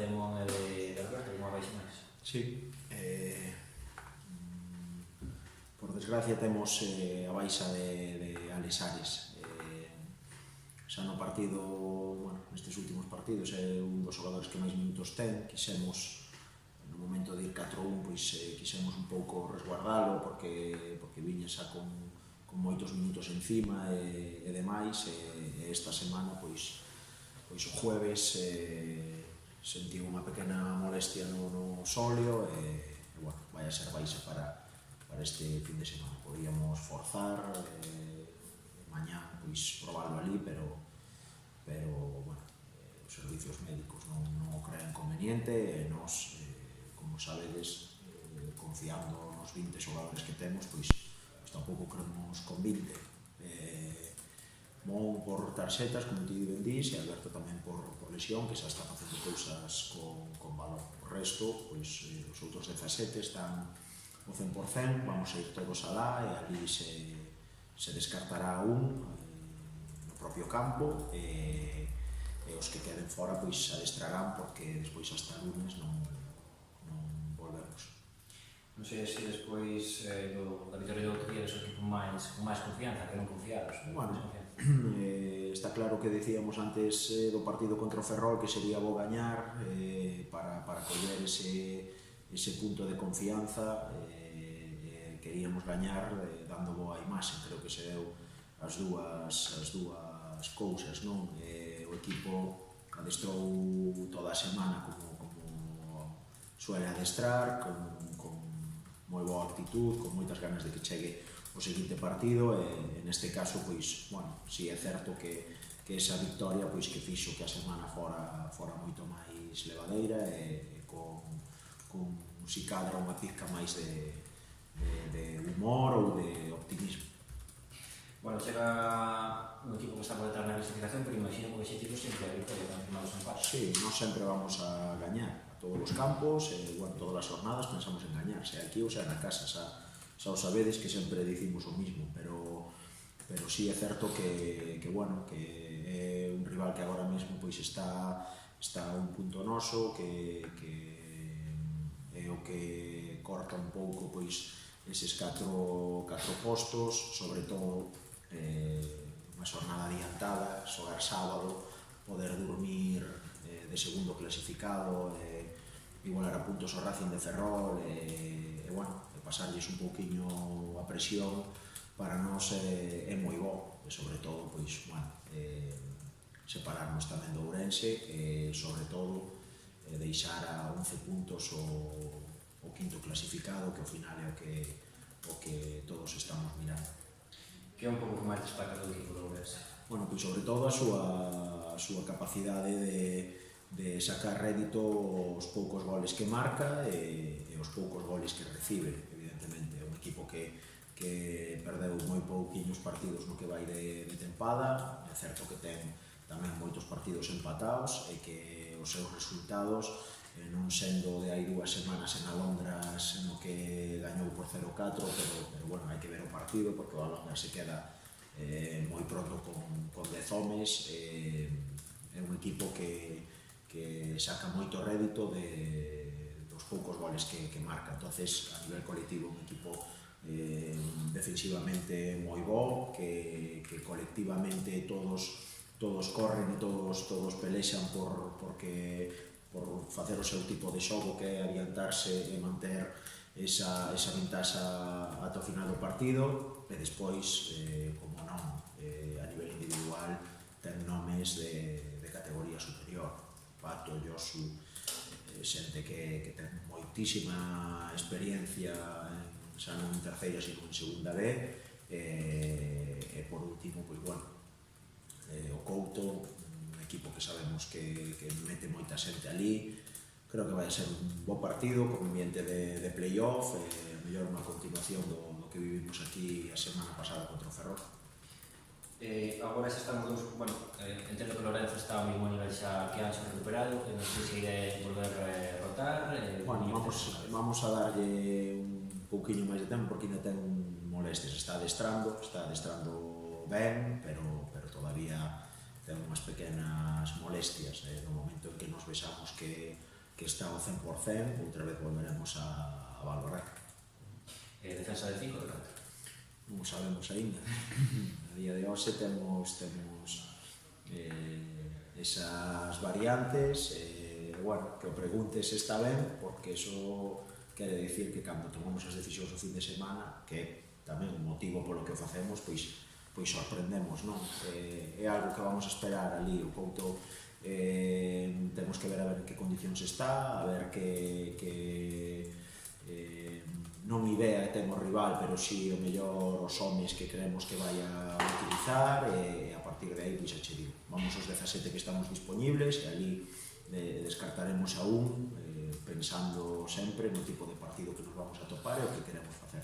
de Mon e de Alberto, como a vais máis? Sí, por desgracia temos a baixa de Alesares. Xa no partido, bueno, nestes últimos partidos é un dos xogadores que máis minutos ten. Quixemos, no momento de ir 4-1, pois quixemos un pouco resguardalo porque viña xa con moitos minutos encima e demais, e esta semana, pois o jueves sentiu unha pequena molestia no sóleo e, bueno, vai a ser baixa para este fin de semana. Podíamos forzar mañá, pois, probarlo ali, pero bueno, os servicios médicos non o creen conveniente e nos, como sabedes, confiando nos 20 xogadores que temos, pois tampouco creemos con 20. Mon por tarxetas, como ti ben dís, e Alberto tamén por lesión, que xa está facendo cousas con valor. O resto, pois, os outros 17 están o 100%, vamos a ir todos alá e ali se descartará un no propio campo e os que queden fora pois adestrarán porque despois hasta lunes non volvemos. Non sei se despois da vitoria do outro día des o equipo con máis confianza, que non confiados. Bueno, está claro que decíamos antes do partido contra o Ferrol que sería bo gañar para coller ese punto de confianza. Queríamos gañar dando boa imaxe, creo que se deu as dúas cousas, non? O equipo adestrou toda a semana como suele adestrar, con moi boa actitud, con moitas ganas de que chegue o seguinte partido e neste caso, pois, bueno, si é certo que esa victoria, pois, que fixo que a semana fora moito máis levadeira e con si cadra unha pizca máis de humor ou de optimismo. Bueno, chega un equipo que está por detrás na clasificación, pero imagino que o objetivo sempre é a victoria, confirmar os empates. Sí, nós sempre vamos a gañar a todos os campos, bueno, todas as jornadas pensamos en gañar, sea aquí ou sea na casa, xa o sabedes que sempre dicimos o mismo, pero sí é certo que bueno, que é un rival que agora mesmo pois está a un punto noso, que é o que corta un pouco pois eses 4 postos, sobre todo unha xornada adiantada, xogar sábado, poder dormir de segundo clasificado, igualar a puntos ao Racing de Ferrol e bueno, pasarlles un pouquiño a presión para nós é moi bo e sobre todo, pois, bueno, separarnos tamén do Ourense e sobre todo deixar a 11 puntos o quinto clasificado, que ao final é o que todos estamos mirando. Que é un pouco que máis destaca do equipo do Ourense? Bueno, pois sobre todo a súa capacidade de sacar rédito os poucos goles que marca e os poucos goles que recibe, evidentemente. É un equipo que perdeu moi pouquiños partidos no que vai de tempada, é certo que ten tamén moitos partidos empatados e que os seus resultados, non sendo de hai 2 semanas en Alondras no que gañou por 0-4, pero bueno, hai que ver o partido porque o Alondras se queda moi pronto con 10 homes. É un equipo que saca moito rédito dos poucos goles que marca. Entonces, a nivel colectivo, un equipo defensivamente moi bo, que colectivamente todos corren e todos pelexan por facer o seu tipo de xogo, que é adiantarse e manter esa ventaxa ata o final do partido. E despois, como non, a nivel individual ten nomes de categoría superior. Pato, Josu, xente que ten moitísima experiencia xa non en terceira, sino en segunda B, e por último, pois, bueno, o Couto, un equipo que sabemos que mete moita xente ali. Creo que vai a ser un bo partido con ambiente de playoff, e mellor unha continuación do que vivimos aquí a semana pasada contra o Ferrol. Agora xa estamos bueno, entendo que Lorenzo está ao mesmo nivel xa que Anxo recuperado, que non sei se iré volver a rotar. Bueno, vamos a darlle un pouquiño máis de tempo porque ainda ten molestias, está adestrando ben, pero todavía ten unhas pequenas molestias. No momento en que nos vexamos que está ao 100%, outra vez volveremos a valorar. Defensa de 5 de 4. Non o sabemos aínda. A día de hoxe temos esas variantes, bueno, que o preguntes se está ben, porque eso quere dicir que cando tomamos as decisións o fin de semana, que é tamén un motivo polo que o facemos, pois sorprendemos, non? É algo que vamos a esperar ali, o Couto temos que ver a ver en que condicións está, a ver que non idea ten o rival, pero si o mellor os homes que creemos que vai a utilizar, e a partir de aí, pois, xa che digo, vamos aos 17 que estamos disponibles, e ali descartaremos a un, pensando sempre no tipo de partido que nos vamos a topar e o que queremos facer.